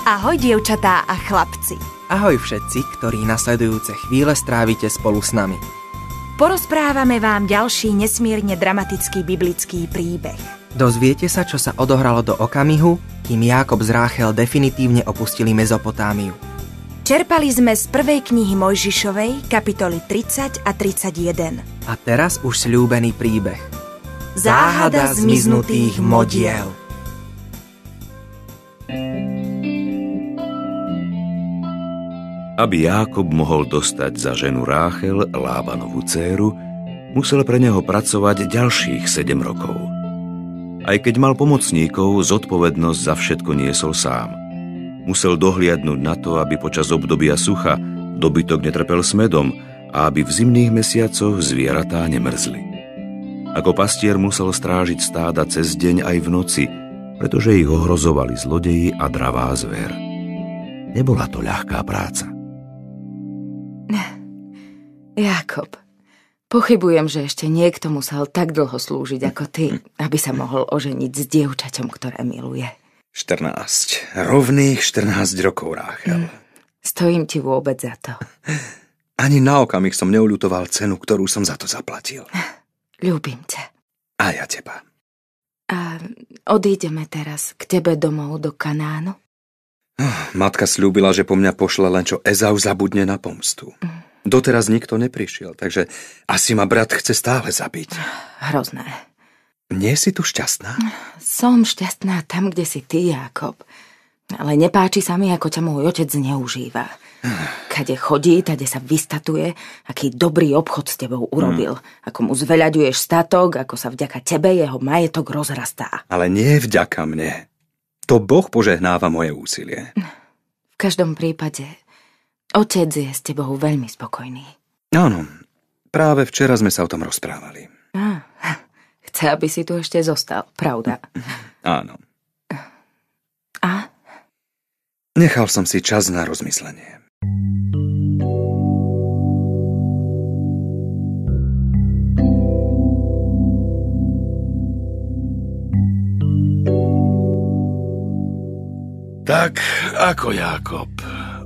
Ahoj, dievčatá a chlapci. Ahoj všetci, ktorí nasledujúce chvíle strávite spolu s nami. Porozprávame vám ďalší nesmierne dramatický biblický príbeh. Dozviete sa, čo sa odohralo do okamihu, kým Jákob z Ráchel definitívne opustili Mezopotámiu. Čerpali sme z prvej knihy Mojžišovej, kapitoly 30 a 31. A teraz už sľúbený príbeh. Záhada zmiznutých modiel. Aby Jákob mohol dostať za ženu Ráchel, Lábanovú dcéru, musel pre neho pracovať ďalších 7 rokov. Aj keď mal pomocníkov, zodpovednosť za všetko niesol sám. Musel dohliadnúť na to, aby počas obdobia sucha dobytok netrpel smedom a aby v zimných mesiacoch zvieratá nemrzli. Ako pastier musel strážiť stáda cez deň aj v noci, pretože ich ohrozovali zlodeji a dravá zver. Nebola to ľahká práca. Jákob, pochybujem, že ešte niekto musel tak dlho slúžiť ako ty, aby sa mohol oženiť s dievčaťom, ktoré miluje. 14. Rovných 14 rokov, Ráchel. Stojím ti vôbec za to. Ani na okamih som neuľutoval cenu, ktorú som za to zaplatil. Ľúbim ťa. A ja teba. A odídeme teraz k tebe domov do Kanánu? Matka sľúbila, že po mňa pošle len čo Ezau zabudne na pomstu. Doteraz nikto neprišiel, takže asi ma brat chce stále zabiť. Hrozné. Nie si tu šťastná? Som šťastná tam, kde si ty, Jákob. Ale nepáči sa mi, ako ťa môj otec zneužíva. Kade chodí, tade sa vystatuje, aký dobrý obchod s tebou urobil. Ako mu zveľaďuješ statok, ako sa vďaka tebe jeho majetok rozrastá. Ale nie vďaka mne. To Boh požehnáva moje úsilie. V každom prípade, otec je s tebou veľmi spokojný. Áno, práve včera sme sa o tom rozprávali. Chce, aby si tu ešte zostal, pravda? Áno. A? Nechal som si čas na rozmyslenie. Tak, ako Jákob,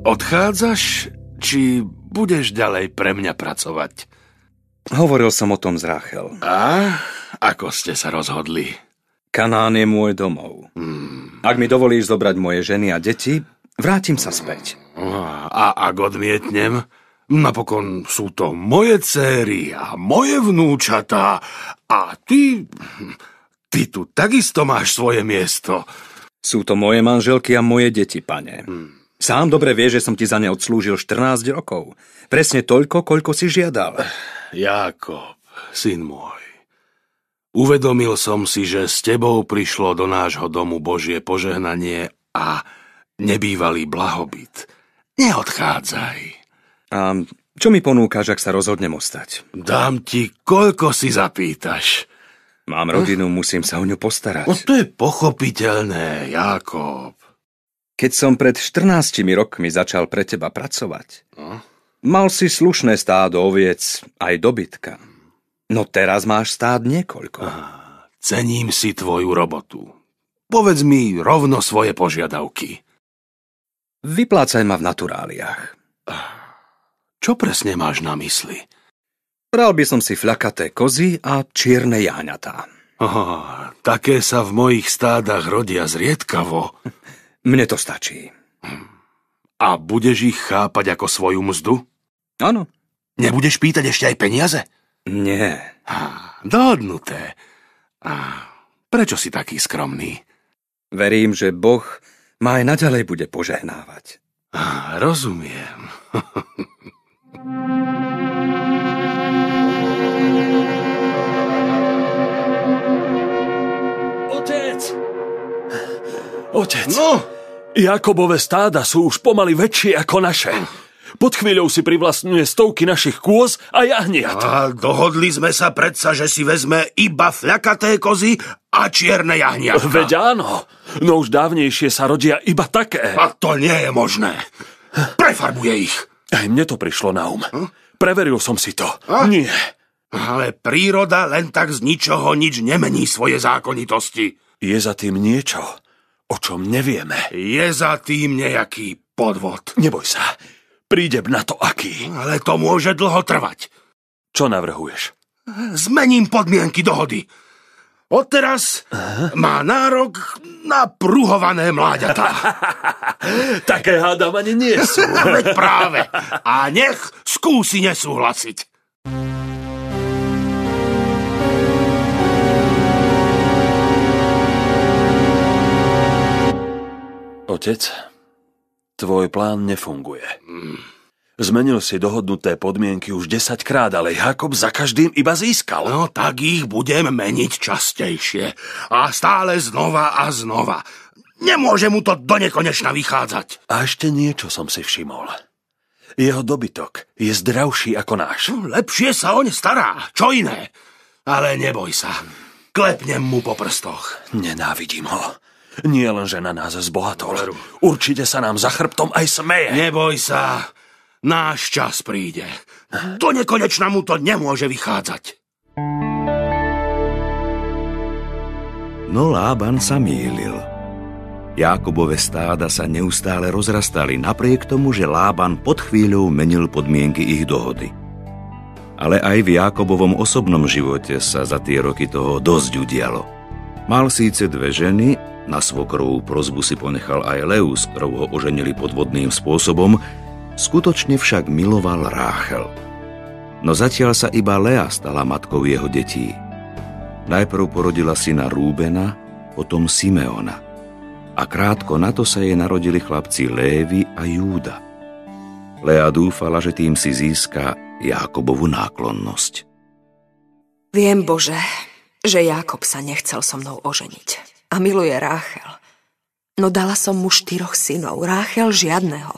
odchádzaš, či budeš ďalej pre mňa pracovať? Hovoril som o tom s Ráchel. A ako ste sa rozhodli? Kanán je môj domov. Ak mi dovolíš zobrať moje ženy a deti, vrátim sa späť. A ak odmietnem? Napokon sú to moje dcéry a moje vnúčatá. A ty tu takisto máš svoje miesto. Sú to moje manželky a moje deti, pane. Sám dobre vieš, že som ti za ne odslúžil 14 rokov. Presne toľko, koľko si žiadal. Jákob, syn môj, uvedomil som si, že s tebou prišlo do nášho domu Božie požehnanie a nebývalý blahobyt. Neodchádzaj. A čo mi ponúkaš, ak sa rozhodnem ostať? Dám ti, koľko si zapýtaš. Mám rodinu, musím sa o ňu postarať. To je pochopiteľné, Jákob. Keď som pred 14 rokmi začal pre teba pracovať, mal si slušné stádo oviec aj dobytka. No teraz máš stád niekoľko. Cením si tvoju robotu. Povedz mi rovno svoje požiadavky. Vyplácaj ma v naturáliách. Čo presne máš na mysli? Bral by som si fľakaté kozy a čierne jáňatá. Také sa v mojich stádach rodia zriedkavo. Mne to stačí. A budeš ich chápať ako svoju mzdu? Áno. Nebudeš pýtať ešte aj peniaze? Nie. Dohodnuté. Prečo si taký skromný? Verím, že Boh ma aj naďalej bude požehnávať. Rozumiem. Otec, No? Jakobove stáda sú už pomaly väčšie ako naše. Pod chvíľou si privlastňuje stovky našich kôz a jahniat. A dohodli sme sa predsa, že si vezme iba fľakaté kozy a čierne jahniatka. Veď áno, no už dávnejšie sa rodia iba také. A to nie je možné. Prefarbuje ich. Aj mne to prišlo na Preveril som si to. Nie. Ale príroda len tak z ničoho nič nemení svoje zákonitosti. Je za tým niečo, o čom nevieme. Je za tým nejaký podvod. Neboj sa, príde na to aký. Ale to môže dlho trvať. Čo navrhuješ? Zmením podmienky dohody. Odteraz má nárok na pruhované mláďatá. Také hádam ani nie sú. Veď práve. A nech skúsi nesúhlasiť. Otec, tvoj plán nefunguje. Zmenil si dohodnuté podmienky už 10-krát, ale Jákob za každým iba získal. No tak ich budem meniť častejšie. A stále znova a znova. Nemôže mu to do nekonečna vychádzať. A ešte niečo som si všimol. Jeho dobytok je zdravší ako náš. Lepšie sa oň stará. Čo iné? Ale neboj sa. Klepnem mu po prstoch. Nenávidím ho. Nie len, že na nás zbohatol. Určite sa nám za chrbtom aj smeje. Neboj sa. Náš čas príde. Do nekonečna mu to nemôže vychádzať. No Lában sa mýlil. Jákobove stáda sa neustále rozrastali, napriek tomu, že Lában pod chvíľou menil podmienky ich dohody. Ale aj v Jákobovom osobnom živote sa za tie roky toho dosť udialo. Mal síce 2 ženy, na svokrovú prosbu si ponechal aj Leu, s ktorou ho oženili podvodným spôsobom, skutočne však miloval Ráchel. No zatiaľ sa iba Lea stala matkou jeho detí. Najprv porodila syna Rúbena, potom Simeona. A krátko na to sa jej narodili chlapci Lévi a Júda. Lea dúfala, že tým si získa Jákobovu náklonnosť. Viem, Bože, že Jákob sa nechcel so mnou oženiť a miluje Ráchel. No dala som mu 4 synov, Ráchel žiadneho.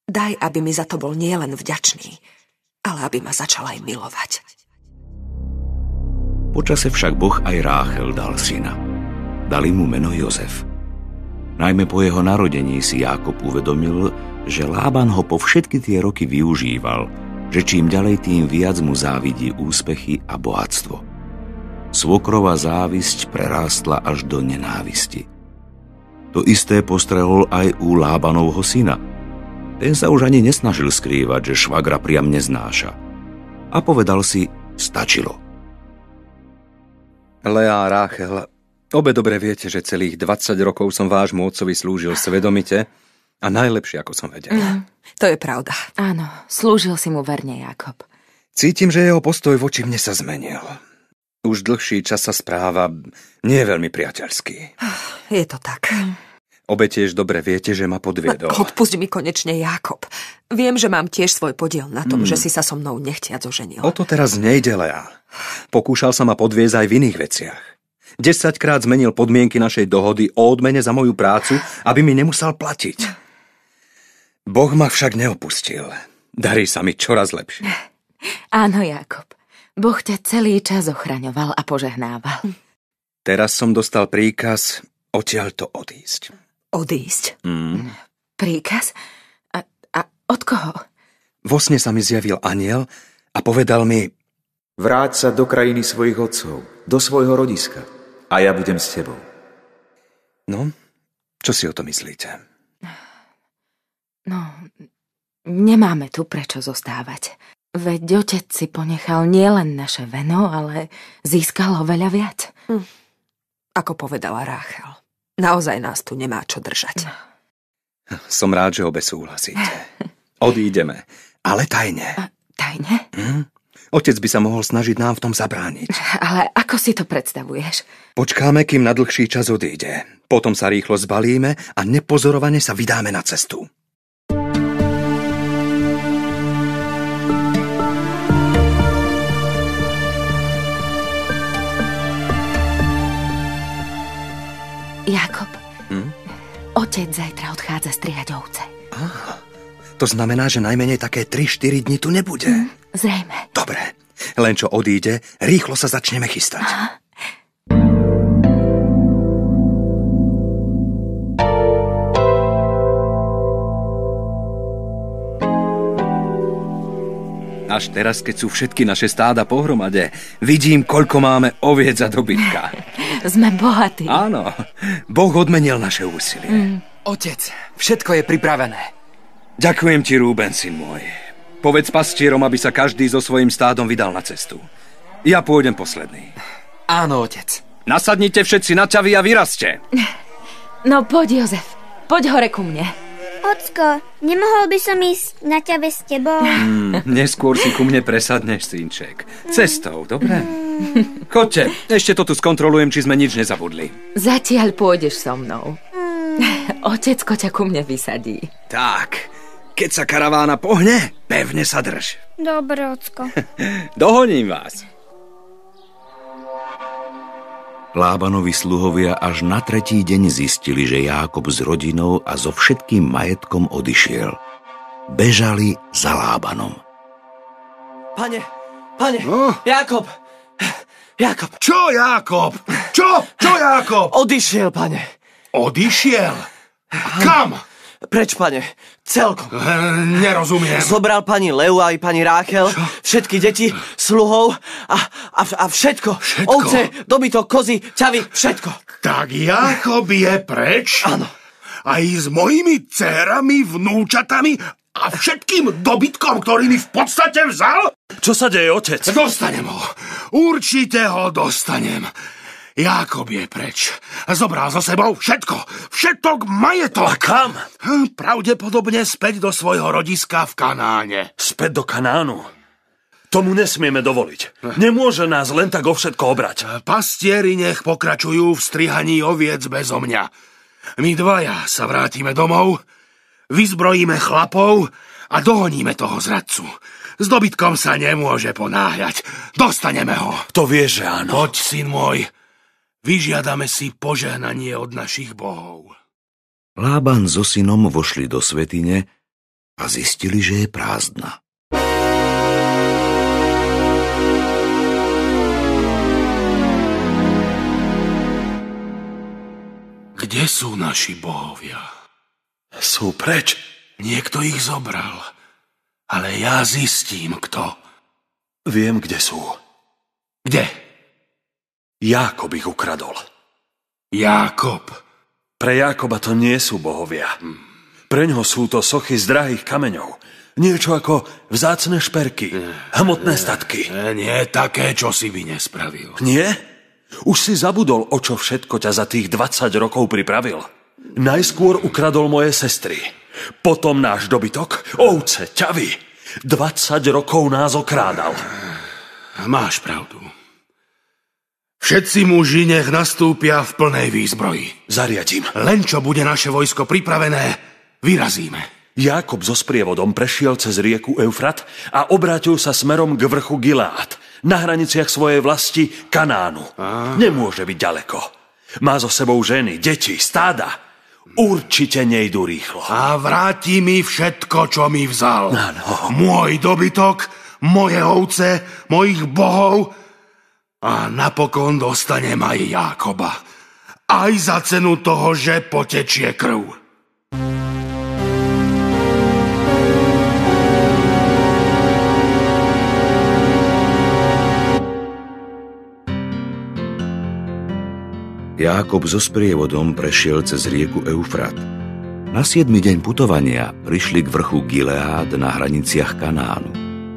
Daj, aby mi za to bol nielen vďačný, ale aby ma začal aj milovať. Počase však Boh aj Ráchel dal syna. Dali mu meno Jozef. Najmä po jeho narodení si Jákob uvedomil, že Lában ho po všetky tie roky využíval, že čím ďalej tým viac mu závidí úspechy a bohatstvo. Svokrová závisť prerástla až do nenávisti. To isté postrehol aj u Lábanovho syna. Ten sa už ani nesnažil skrývať, že švagra priam neznáša. A povedal si, stačilo. Lea a Ráchel, obe dobre viete, že celých 20 rokov som vášmu otcovi slúžil svedomite a najlepšie, ako som vedel. To je pravda. Áno, slúžil si mu verne, Jákob. Cítim, že jeho postoj voči mne sa zmenil. Už dlhší čas sa správa nie veľmi priateľský. Je to tak. Obe tiež dobre viete, že ma podviedol. Odpusť mi konečne, Jákob. Viem, že mám tiež svoj podiel na tom, že si sa so mnou nechtiac oženil. O to teraz nejde, Lea. Pokúšal sa ma podviesť aj v iných veciach. 10-krát zmenil podmienky našej dohody o odmene za moju prácu, aby mi nemusel platiť. Boh ma však neopustil. Darí sa mi čoraz lepšie. Áno, Jákob. Boh ťa celý čas ochraňoval a požehnával. Teraz som dostal príkaz odtiaľto odísť. Odísť? Príkaz? A od koho? Vo sne sa mi zjavil anjel a povedal mi: Vráť sa do krajiny svojich otcov, do svojho rodiska a ja budem s tebou. No, čo si o to myslíte? No, nemáme tu prečo zostávať. Veď otec si ponechal nielen naše veno, ale získal ho veľa viac. Ako povedala Ráchel, naozaj nás tu nemá čo držať. Som rád, že obe súhlasíte. Odídeme, ale tajne. Tajne? Otec by sa mohol snažiť nám v tom zabrániť. Ale ako si to predstavuješ? Počkáme, kým na dlhší čas odíde. Potom sa rýchlo zbalíme a nepozorovane sa vydáme na cestu. Jákob, otec zajtra odchádza strihať ovce. To znamená, že najmenej také 3-4 dni tu nebude. Zrejme. Dobre, len čo odíde, rýchlo sa začneme chystať. Až teraz, keď sú všetky naše stáda pohromade, vidím, koľko máme oviec a dobytka. Sme bohatí. Áno, Boh odmenil naše úsilie. Otec, všetko je pripravené. Ďakujem ti, Rúben, syn môj. Povedz pastierom, aby sa každý so svojím stádom vydal na cestu. Ja pôjdem posledný. Áno, otec. Nasadnite všetci na ťavy a vyrazte. No poď, Jozef, poď hore ku mne. Ocko, nemohol by som ísť na ťave s tebou? Neskôr si ku mne presadneš, synček. Cestou, dobre? Choďte, ešte to tu skontrolujem, či sme nič nezabudli. Zatiaľ pôjdeš so mnou. Otecko ťa ku mne vysadí. Tak, keď sa karavána pohne, pevne sa drž. Dobre, ocko. Dohoním vás. Lábanovi sluhovia až na tretí deň zistili, že Jákob s rodinou a so všetkým majetkom odišiel. Bežali za Lábanom. Pane, Jákob! Čo, Jákob? Čo Jákob? Odišiel, pane. Odišiel? Kam? Preč, pane, celkom. Nerozumiem. Zobral pani Leu aj pani Ráchel, všetky deti, sluhov a všetko. Ovce, dobytok, kozy, ťavy, všetko. Tak Jákob je preč? Áno. Aj s mojimi dcérami, vnúčatami a všetkým dobytkom, ktorý mi v podstate vzal? Čo sa deje, otec? Dostanem ho. Určite ho dostanem. Jákob je preč. Zobral so sebou všetok majetok. A kam? Pravdepodobne späť do svojho rodiska v Kanáne. Späť do Kanánu? Tomu nesmieme dovoliť. Nemôže nás len tak o všetko obrať. Pastieri nech pokračujú v strihaní oviec bezo mňa. My dvaja sa vrátime domov, vyzbrojíme chlapov a dohoníme toho zradcu. S dobytkom sa nemôže ponáhľať. Dostaneme ho. To vieš, že áno. Poď, syn môj. Vyžiadame si požehnanie od našich bohov. Lában so synom vošli do svätyne a zistili, že je prázdna. Kde sú naši bohovia? Sú preč. Niekto ich zobral, ale ja zistím, kto. Viem, kde sú. Kde? Jákob ich ukradol. Jákob? Pre Jákoba to nie sú bohovia. Preňho sú to sochy z drahých kameňov. Niečo ako vzácne šperky, hmotné statky. Nie, také, čo si by nespravil. Nie? Už si zabudol, o čo všetko ťa za tých 20 rokov pripravil. Najskôr ukradol moje sestry. Potom náš dobytok, ovce, ťavy. 20 rokov nás okrádal. Máš pravdu. Všetci muži nech nastúpia v plnej výzbroji. Zariadím. Len čo bude naše vojsko pripravené, vyrazíme. Jákob so sprievodom prešiel cez rieku Eufrat a obrátil sa smerom k vrchu Gileád, na hraniciach svojej vlasti Kanánu. Nemôže byť ďaleko. Má so sebou ženy, deti, stáda. Určite nejdu rýchlo. A vráti mi všetko, čo mi vzal. Áno. Môj dobytok, moje ovce, mojich bohov. A napokon dostanem aj Jákoba. Aj za cenu toho, že potečie krv. Jákob so sprievodom prešiel cez rieku Eufrat. Na 7. deň putovania prišli k vrchu Gileád na hraniciach Kanánu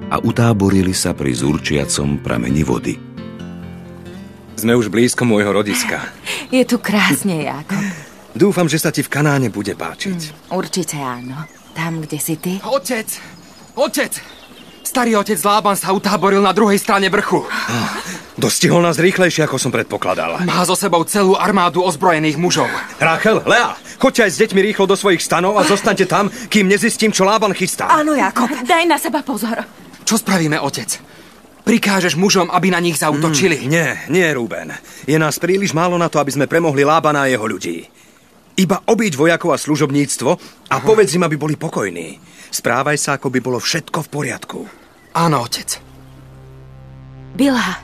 a utáborili sa pri zurčiacom prameni vody. Sme už blízko môjho rodiska. Je tu krásne, Jákob. Dúfam, že sa ti v Kanáne bude páčiť. Určite áno. Tam, kde si ty. Otec! Starý otec Lában sa utáboril na druhej strane vrchu. Dostihol nás rýchlejšie, ako som predpokladal. Má so sebou celú armádu ozbrojených mužov. Ráchel, Lea, choďte aj s deťmi rýchlo do svojich stanov a zostaňte tam, kým nezistím, čo Lában chystá. Áno, Jákob. Daj na seba pozor. Čo spravíme, otec? Prikážeš mužom, aby na nich zaútočili? Nie, Rúben. Je nás príliš málo na to, aby sme premohli Lábana a jeho ľudí. Iba obiť vojakov a služobníctvo a povedz im, aby boli pokojní. Správaj sa, ako by bolo všetko v poriadku. Áno, otec. Bilha.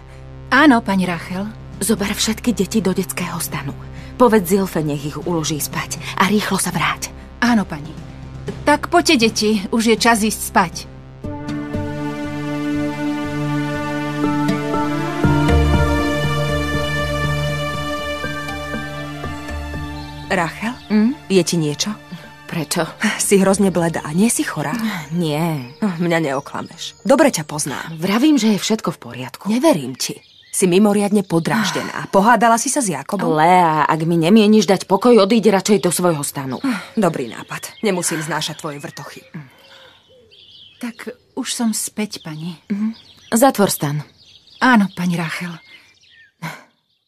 Áno, pani Rachel. Zober všetky deti do detského stanu. Povedz Zilfe, nech ich uloží spať a rýchlo sa vráť. Áno, pani. Tak poďte, deti, už je čas ísť spať. Rachel, je ti niečo? Prečo? Si hrozne bledá, nie si chorá? Nie. Mňa neoklameš. Dobre ťa poznám. Vravím, že je všetko v poriadku. Neverím ti. Si mimoriadne podráždená. Pohádala si sa s Jakobom? Lea, ak mi nemieníš dať pokoj, odíď radšej do svojho stanu. Dobrý nápad. Nemusím znášať tvoje vrtochy. Tak už som späť, pani. Zatvor stan. Áno, pani Rachel.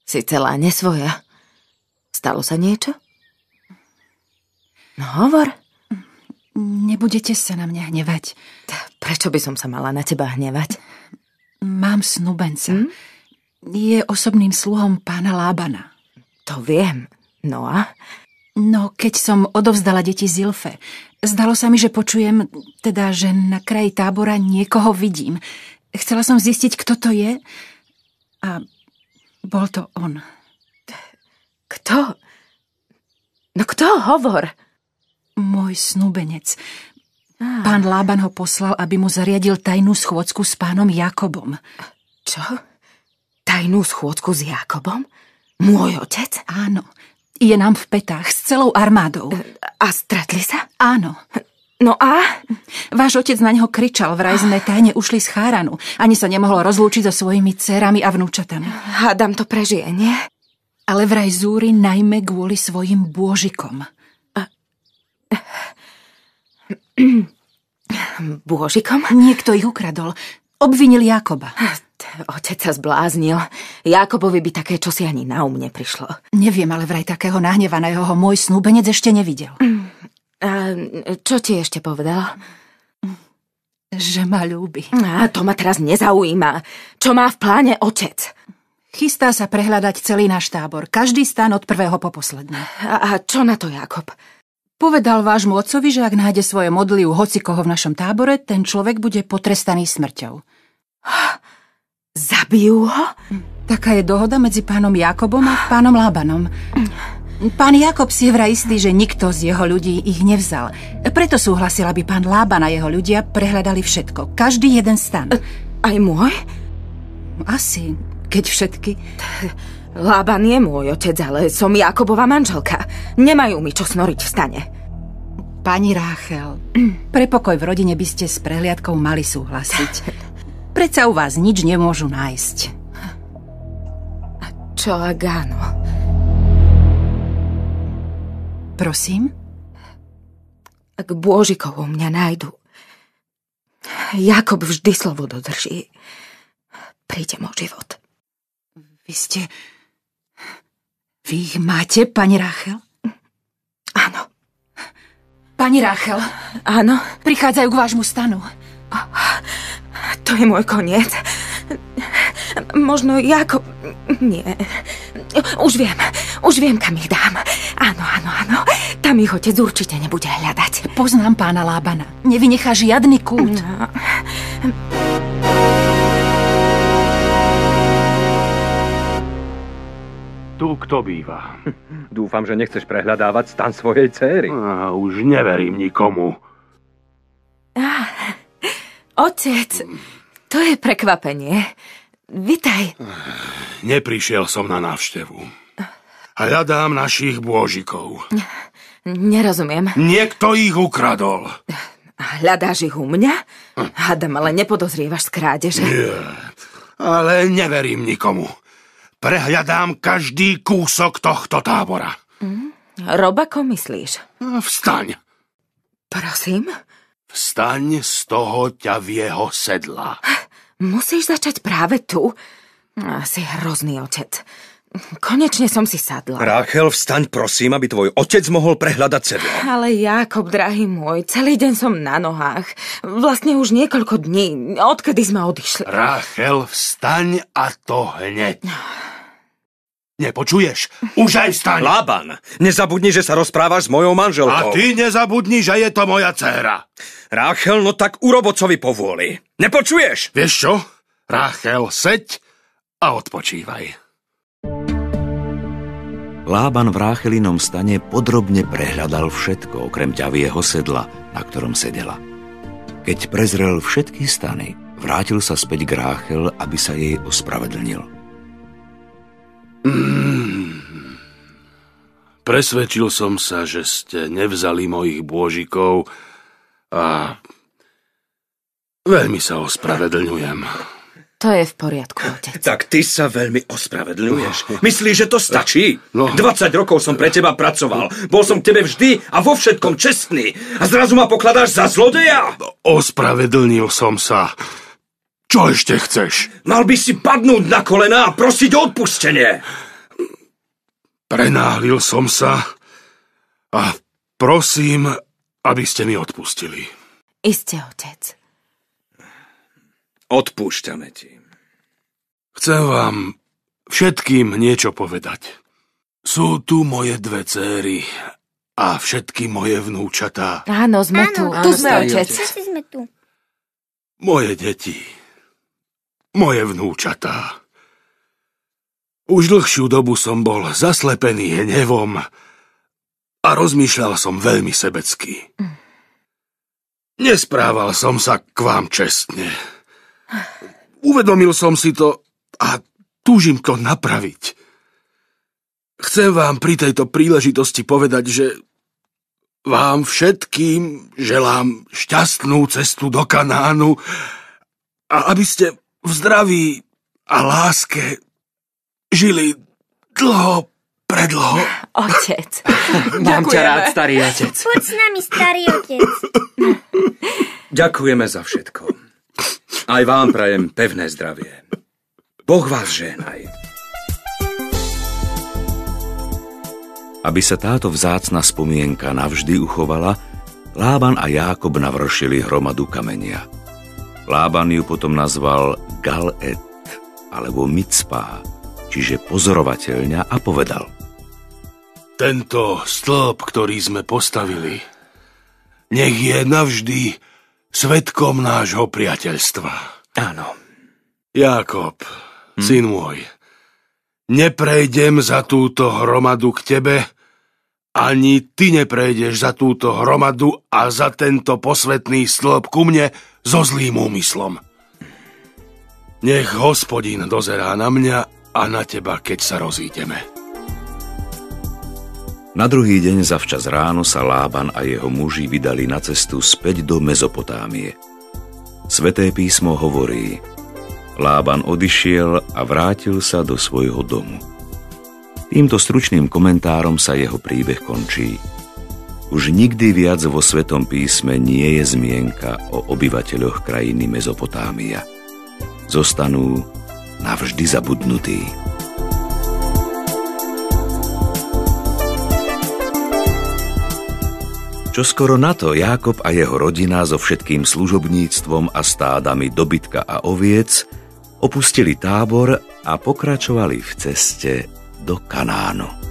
Si celá nesvoja. Stalo sa niečo? No hovor. Nebudete sa na mňa hnevať. Prečo by som sa mala na teba hnevať? Mám snúbenca. Je osobným sluhom pána Lábana. To viem. No a? No, keď som odovzdala deti Zilfe, zdalo sa mi, že počujem, teda, že na kraji tábora niekoho vidím. Chcela som zistiť, kto to je a bol to on. Kto? No kto? Hovor. Môj snúbenec. Pán Lában ho poslal, aby mu zariadil tajnú schôdzku s pánom Jakobom. Čo? Tajnú schôdzku s Jakobom? Môj otec? Áno. Je nám v petách s celou armádou. A stretli sa? Áno. No a? Váš otec na neho kričal, vraj sme tajne ušli z Cháranu. Ani sa nemohol rozlúčiť so svojimi dcérami a vnúčatami. Hádam to prežije, nie? Ale vraj zúri najmä kvôli svojim bôžikom. Bôžikom? Niekto ich ukradol. Obvinil Jakoba. Otec sa zbláznil. Jakobovi by také čosi ani na neprišlo. Neviem, ale vraj takého nahnevaného ho môj snúbenec ešte nevidel. A čo ti ešte povedal? Že ma ľúbi. A to ma teraz nezaujíma. Čo má v pláne otec? Chystá sa prehľadať celý náš tábor. Každý stan od prvého po posledný. A čo na to Jakob? Povedal vášmu otcovi, že ak nájde svoje modly u hocikoho v našom tábore, ten človek bude potrestaný smrťou. Zabijú ho? Taká je dohoda medzi pánom Jakobom a pánom Lábanom. Pán Jakob si je vraj istý, že nikto z jeho ľudí ich nevzal. Preto súhlasil, aby pán Lában a jeho ľudia prehľadali všetko. Každý jeden stan. Aj môj? Asi, keď všetky. Lában je môj otec, ale som Jakobova manželka. Nemajú mi čo snoriť v stane. Pani Ráchel, pre pokoj v rodine by ste s prehliadkou mali súhlasiť. Predsa u vás nič nemôžu nájsť. A čo ak áno? Prosím? Ak bôžikov u mňa nájdu, Jakob vždy slovo dodrží. Prídem o život. Vy ich máte, pani Ráchel? Áno. Pani Ráchel. Áno? Prichádzajú k vášmu stanu. To je môj koniec. Možno Jakob... Nie. Už viem, kam ich dám. Áno. Tam ich otec určite nebude hľadať. Poznám pána Lábana. Nevynechá žiadny kút. No. Tu kto býva? Dúfam, že nechceš prehľadávať stan svojej céry. Už neverím nikomu. Otec, to je prekvapenie. Vitaj. Neprišiel som na návštevu. Hľadám našich bôžikov. Nerozumiem. Niekto ich ukradol. Hľadáš ich u mňa? Hádam, ale nepodozrievaš z krádeže. Nie, ale neverím nikomu. Prehľadám každý kúsok tohto tábora. Robako myslíš? Vstaň. Prosím? Vstaň z toho ťavieho sedla. Musíš začať práve tu? Si hrozný otec. Konečne som si sadla. Ráchel, vstaň prosím, aby tvoj otec mohol prehľadať sedlo. Ale Jakob, drahý môj, celý deň som na nohách. Vlastne už niekoľko dní, odkedy sme odišli. Ráchel, vstaň a to hneď. Nepočuješ? Už aj vstaň! Lában, nezabudni, že sa rozprávaš s mojou manželkou. A ty nezabudni, že je to moja dcéra. Ráchel, no tak urobocovi povôli. Nepočuješ? Vieš čo? Ráchel, seď a odpočívaj. Lában v Ráchelinom stane podrobne prehľadal všetko, okrem ťavieho sedla, na ktorom sedela. Keď prezrel všetky stany, vrátil sa späť k Ráchel, aby sa jej ospravedlnil. presvedčil som sa, že ste nevzali mojich bôžikov a veľmi sa ospravedlňujem. To je v poriadku, otec. Tak ty sa veľmi ospravedlňuješ. Myslíš, že to stačí? No. 20 rokov som pre teba pracoval. Bol som k tebe vždy a vo všetkom čestný. A zrazu ma pokladáš za zlodeja? Ospravedlnil som sa. Čo ešte chceš? Mal by si padnúť na kolená a prosiť o odpustenie. Prenáhlil som sa a prosím, aby ste mi odpustili. Iste, otec. Odpúšťame ti. Chcem vám všetkým niečo povedať. Sú tu moje 2 dcéry a všetky moje vnúčatá. Áno, sme tu. Tu sme, otec. Všetci sme tu. Moje deti. Moje vnúčatá. Už dlhšiu dobu som bol zaslepený hnevom a rozmýšľal som veľmi sebecky. Nesprával som sa k vám čestne. Uvedomil som si to a túžim to napraviť. Chcem vám pri tejto príležitosti povedať, že vám všetkým želám šťastnú cestu do Kanánu a aby ste v zdraví a láske žili dlho, predlho. Otec. Mám ťa rád, starý otec. Poď s nami, starý otec. Ďakujeme za všetko. Aj vám prajem pevné zdravie. Boh vás žehnaj. Aby sa táto vzácna spomienka navždy uchovala, Lában a Jákob navršili hromadu kamenia. Lában ju potom nazval Gal-ed, alebo Micpá, čiže pozorovateľňa, a povedal: Tento stĺp, ktorý sme postavili, nech je navždy svedkom nášho priateľstva. Áno. Jákob, syn môj, neprejdem za túto hromadu k tebe, ani ty neprejdeš za túto hromadu a za tento posvätný stĺp ku mne so zlým úmyslom. Nech Hospodin dozerá na mňa a na teba, keď sa rozídeme. Na druhý deň zavčas ráno sa Lában a jeho muži vydali na cestu späť do Mezopotámie. Sväté písmo hovorí: Lában odišiel a vrátil sa do svojho domu. Týmto stručným komentárom sa jeho príbeh končí. Už nikdy viac vo Svätom písme nie je zmienka o obyvateľoch krajiny Mezopotámia. Zostanú navždy zabudnutí. Čoskoro na to Jákob a jeho rodina so všetkým služobníctvom a stádami dobytka a oviec opustili tábor a pokračovali v ceste do Kanánu.